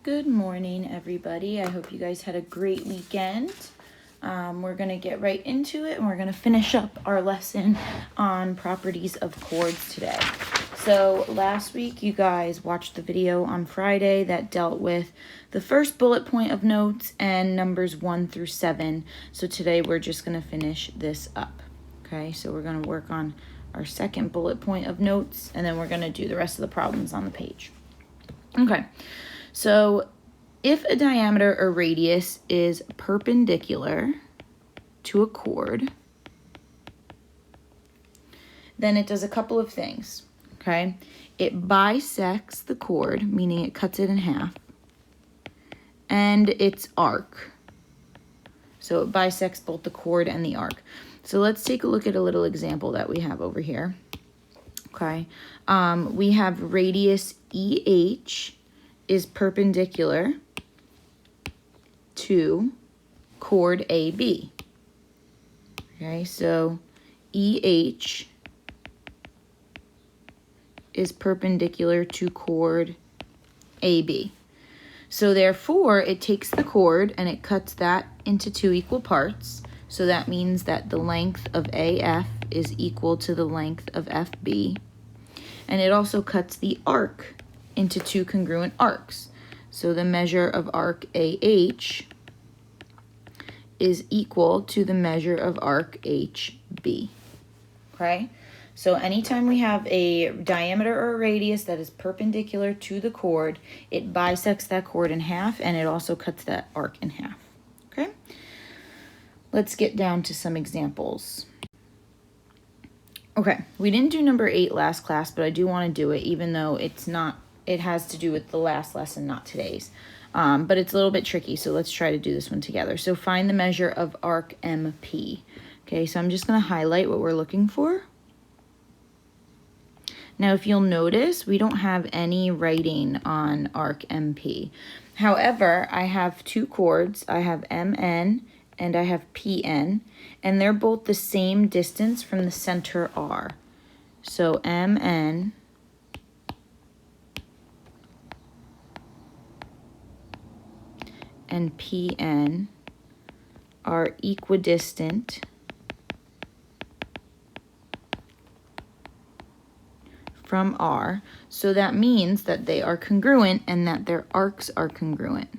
Good morning, everybody. I hope you guys had a great weekend. We're going to get right into it, and we're going to finish up our lesson on properties of chords today. So last week, you guys watched the video on Friday that dealt with the first bullet point of notes and numbers 1 through 7. So today, we're just going to finish this up. Okay, so we're going to work on our second bullet point of notes, and then we're going to do the rest of the problems on the page. Okay. So if a diameter or radius is perpendicular to a chord, then it does a couple of things, okay? It bisects the chord, meaning it cuts it in half, and its arc. So it bisects both the chord and the arc. So let's take a look at a little example that we have over here, okay? We have radius EH is perpendicular to chord AB. Okay, so EH is perpendicular to chord AB. So therefore, it takes the chord and it cuts that into 2 equal parts. So that means that the length of AF is equal to the length of FB. And it also cuts the arc into 2 congruent arcs. So the measure of arc AH is equal to the measure of arc HB. Okay? So anytime we have a diameter or a radius that is perpendicular to the chord, it bisects that chord in half, and it also cuts that arc in half. Okay? Let's get down to some examples. Okay, we didn't do number 8 last class, but I do want to do it, even though it has to do with the last lesson, not today's. But it's a little bit tricky, so let's try to do this one together. So find the measure of arc MP. Okay, so I'm just going to highlight what we're looking for. Now, if you'll notice, we don't have any writing on arc MP. However, I have 2 chords. I have MN and I have PN, and they're both the same distance from the center R. So MN and PN are equidistant from R. So that means that they are congruent and that their arcs are congruent.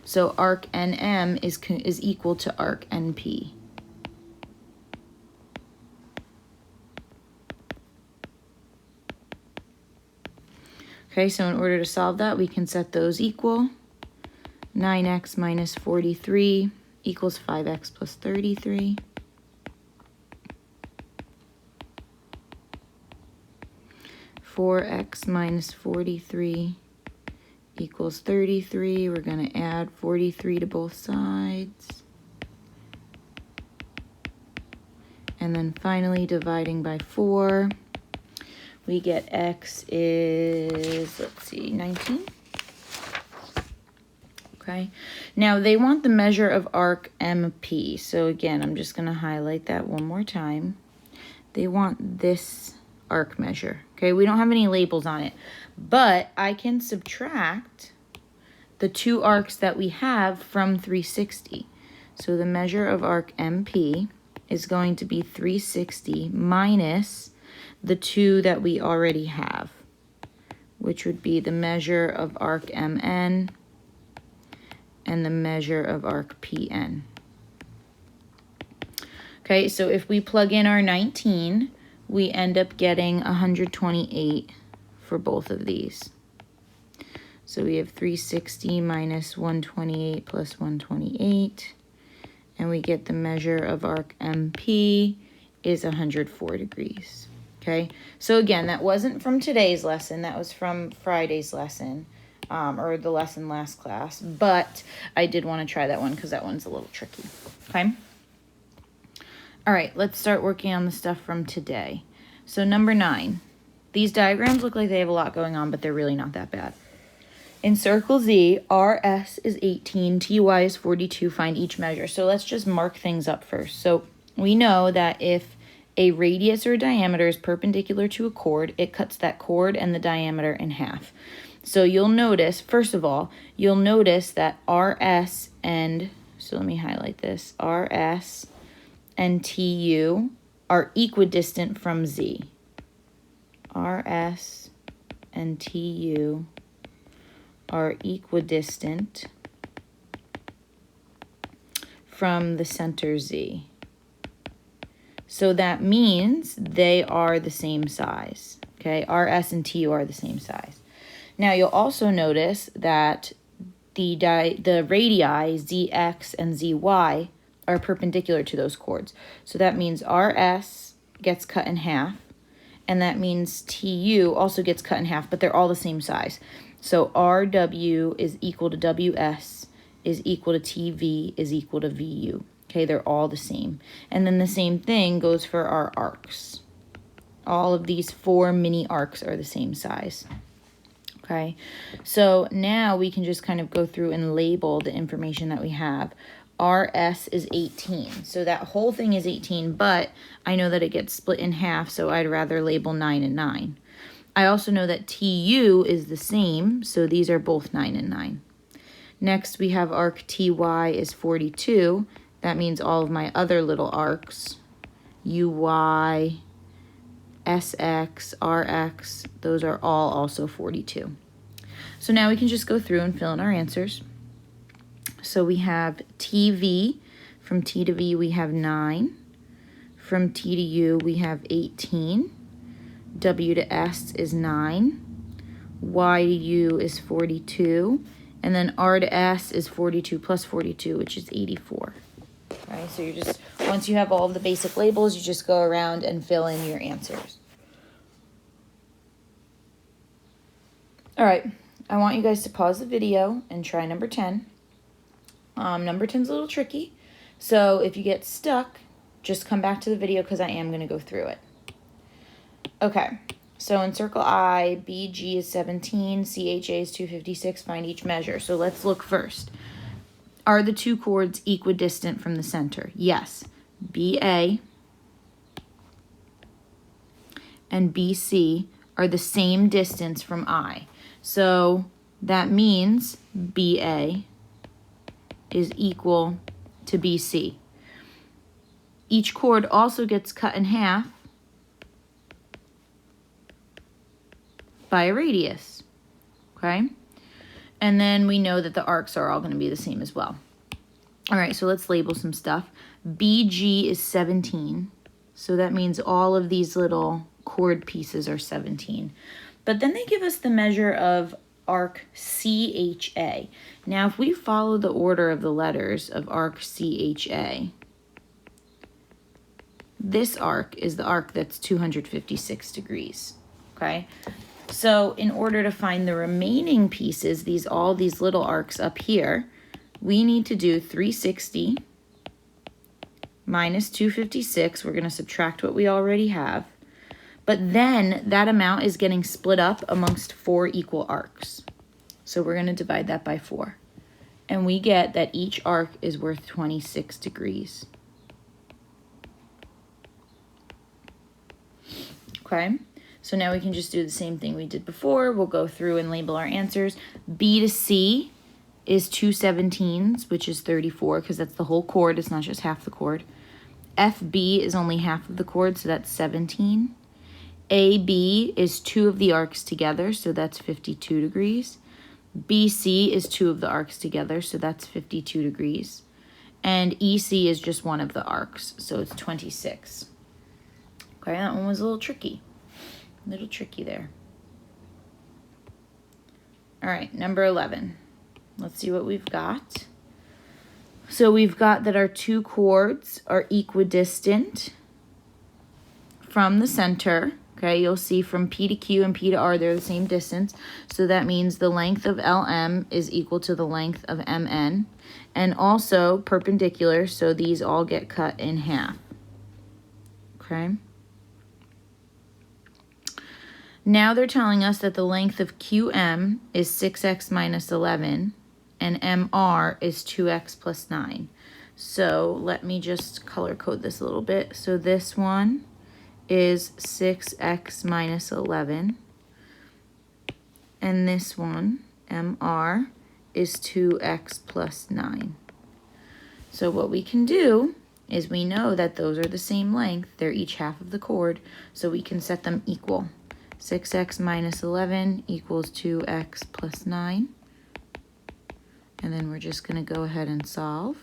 So arc NM is equal to arc NP. Okay, so in order to solve that, we can set those equal. 9x minus 43 equals 5x plus 33. Four x minus 43 equals 33. We're going to add 43 to both sides. And then finally dividing by 4, we get x is, let's see, 19. Okay, now they want the measure of arc MP. So again, I'm just going to highlight that one more time. They want this arc measure. Okay, we don't have any labels on it, but I can subtract the 2 arcs that we have from 360. So the measure of arc MP is going to be 360 minus the 2 that we already have, which would be the measure of arc MN and the measure of arc PN. Okay, so if we plug in our 19, we end up getting 128 for both of these. So we have 360 minus 128 plus 128, and we get the measure of arc MP is 104 degrees. Okay, so again, that wasn't from today's lesson, that was from Friday's lesson. Or the lesson last class, but I did want to try that one because that one's a little tricky. Okay. All right, let's start working on the stuff from today. So number 9, these diagrams look like they have a lot going on, but they're really not that bad. In circle Z, RS is 18, TY is 42, find each measure. So let's just mark things up first. So we know that if a radius or diameter is perpendicular to a chord, it cuts that chord and the diameter in half. So you'll notice, first of all, you'll notice that RS and, so let me highlight this, RS and TU are equidistant from Z. RS and TU are equidistant from the center Z. So that means they are the same size. Okay, RS and TU are the same size. Now you'll also notice that the radii ZX and ZY are perpendicular to those chords. So that means RS gets cut in half, and that means TU also gets cut in half, but they're all the same size. So RW is equal to WS is equal to TV is equal to VU. Okay, they're all the same. And then the same thing goes for our arcs. All of these 4 mini arcs are the same size. Okay, so now we can just kind of go through and label the information that we have. RS is 18, so that whole thing is 18, but I know that it gets split in half, so I'd rather label 9 and 9. I also know that TU is the same, so these are both 9 and 9. Next, we have arc TY is 42. That means all of my other little arcs, UY, SX, RX, those are all also 42. So now we can just go through and fill in our answers. So we have TV, from T to V we have 9, from T to U we have 18, W to S is 9, Y to U is 42, and then R to S is 42 plus 42, which is 84. Right, so you're just, once you have all of the basic labels, you just go around and fill in your answers. All right, I want you guys to pause the video and try number 10. Number 10 is a little tricky, so if you get stuck, just come back to the video because I am going to go through it. Okay, so in circle I, BG is 17, CHA is 256, find each measure. So let's look first. Are the two chords equidistant from the center? Yes. BA and BC are the same distance from I. So that means BA is equal to BC. Each chord also gets cut in half by a radius, okay? And then we know that the arcs are all going to be the same as well. All right, so let's label some stuff. BG is 17, so that means all of these little chord pieces are 17. But then they give us the measure of arc CHA. Now, if we follow the order of the letters of arc CHA, this arc is the arc that's 256 degrees, okay? So in order to find the remaining pieces, all these little arcs up here, we need to do 360 minus 256. We're going to subtract what we already have. But then that amount is getting split up amongst 4 equal arcs. So we're going to divide that by 4. And we get that each arc is worth 26 degrees. Okay? So now we can just do the same thing we did before. We'll go through and label our answers. B to C is 2 17s, which is 34, because that's the whole chord. It's not just half the chord. FB is only half of the chord, so that's 17. AB is 2 of the arcs together, so that's 52 degrees. BC is 2 of the arcs together, so that's 52 degrees. And EC is just 1 of the arcs, so it's 26. Okay, that one was a little tricky. A little tricky there. All right, number 11. Let's see what we've got. So we've got that our two chords are equidistant from the center. Okay, you'll see from P to Q and P to R, they're the same distance. So that means the length of LM is equal to the length of MN. And also perpendicular, so these all get cut in half. Okay. Now they're telling us that the length of QM is 6x minus 11 and MR is 2x plus 9. So let me just color code this a little bit. So this one is 6x minus 11 And this one, MR, is 2x plus 9. So what we can do is we know that those are the same length. They're each half of the chord, so we can set them equal. 6x minus 11 equals 2x plus 9. And then we're just going to go ahead and solve.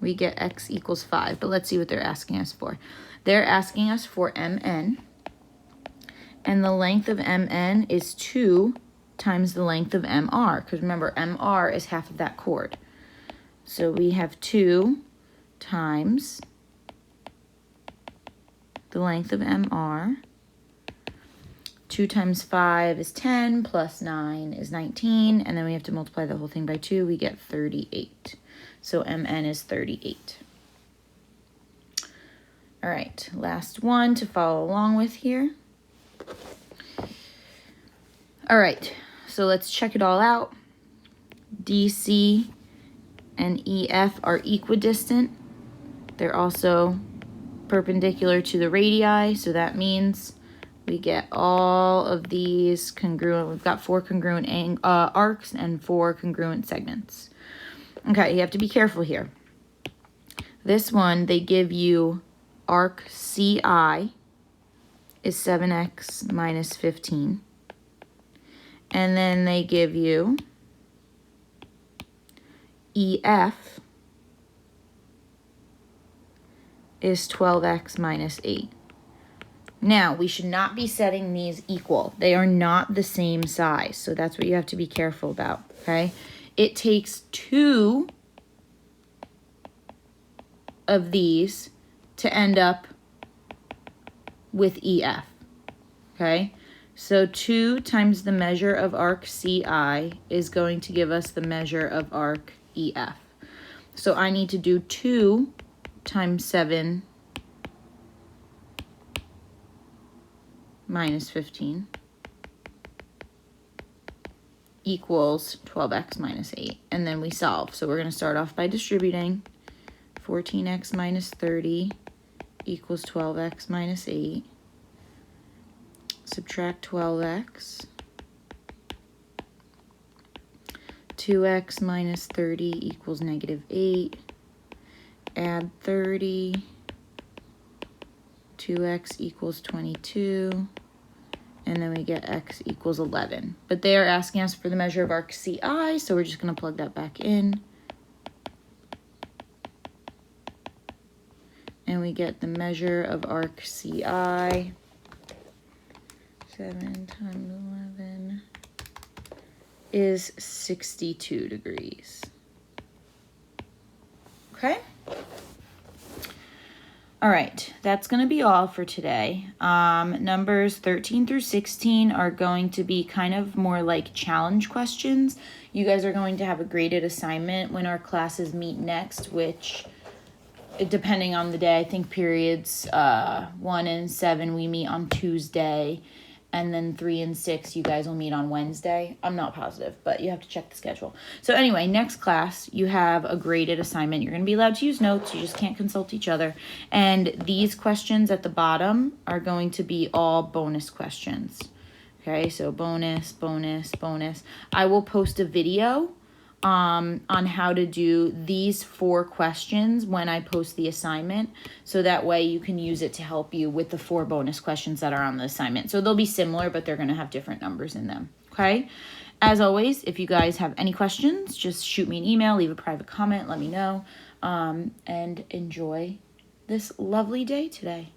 We get x equals 5, but let's see what they're asking us for. They're asking us for MN, and the length of MN is 2 times the length of MR, because remember, MR is half of that chord. So we have 2 times the length of MR. 2 times 5 is 10, plus 9 is 19, and then we have to multiply the whole thing by 2. We get 38. So MN is 38. All right, last one to follow along with here. All right, so let's check it all out. DC and EF are equidistant. They're also perpendicular to the radii, so that means we get all of these congruent. We've got 4 congruent arcs and 4 congruent segments. Okay, you have to be careful here. This one, they give you arc CI is 7x minus 15. And then they give you EF is 12x minus 8. Now, we should not be setting these equal. They are not the same size, so that's what you have to be careful about, okay? It takes 2 of these to end up with EF, okay? So 2 times the measure of arc CI is going to give us the measure of arc EF. So I need to do 2 times 7 minus 15 equals 12x minus 8. And then we solve. So we're going to start off by distributing. 14x minus 30 equals 12x minus 8. Subtract 12x. 2x minus 30 equals negative 8. Add 30. 2x equals 22. And then we get x equals 11. But they are asking us for the measure of arc CI, so we're just going to plug that back in. And we get the measure of arc CI. 7 times 11 is 62 degrees. Okay? All right, that's going to be all for today. Numbers 13 through 16 are going to be kind of more like challenge questions. You guys are going to have a graded assignment when our classes meet next, which, depending on the day, I think periods 1 and 7 we meet on Tuesday, and then 3 and 6 you guys will meet on Wednesday. I'm not positive, but you have to check the schedule. So anyway, next class you have a graded assignment. You're going to be allowed to use notes. You just can't consult each other. And these questions at the bottom are going to be all bonus questions. Okay, so bonus, bonus, bonus. I will post a video on how to do these 4 questions when I post the assignment, so that way you can use it to help you with the 4 bonus questions that are on the assignment. So they'll be similar, but they're going to have different numbers in them, okay? As always, if you guys have any questions, just shoot me an email, leave a private comment, let me know, and enjoy this lovely day today.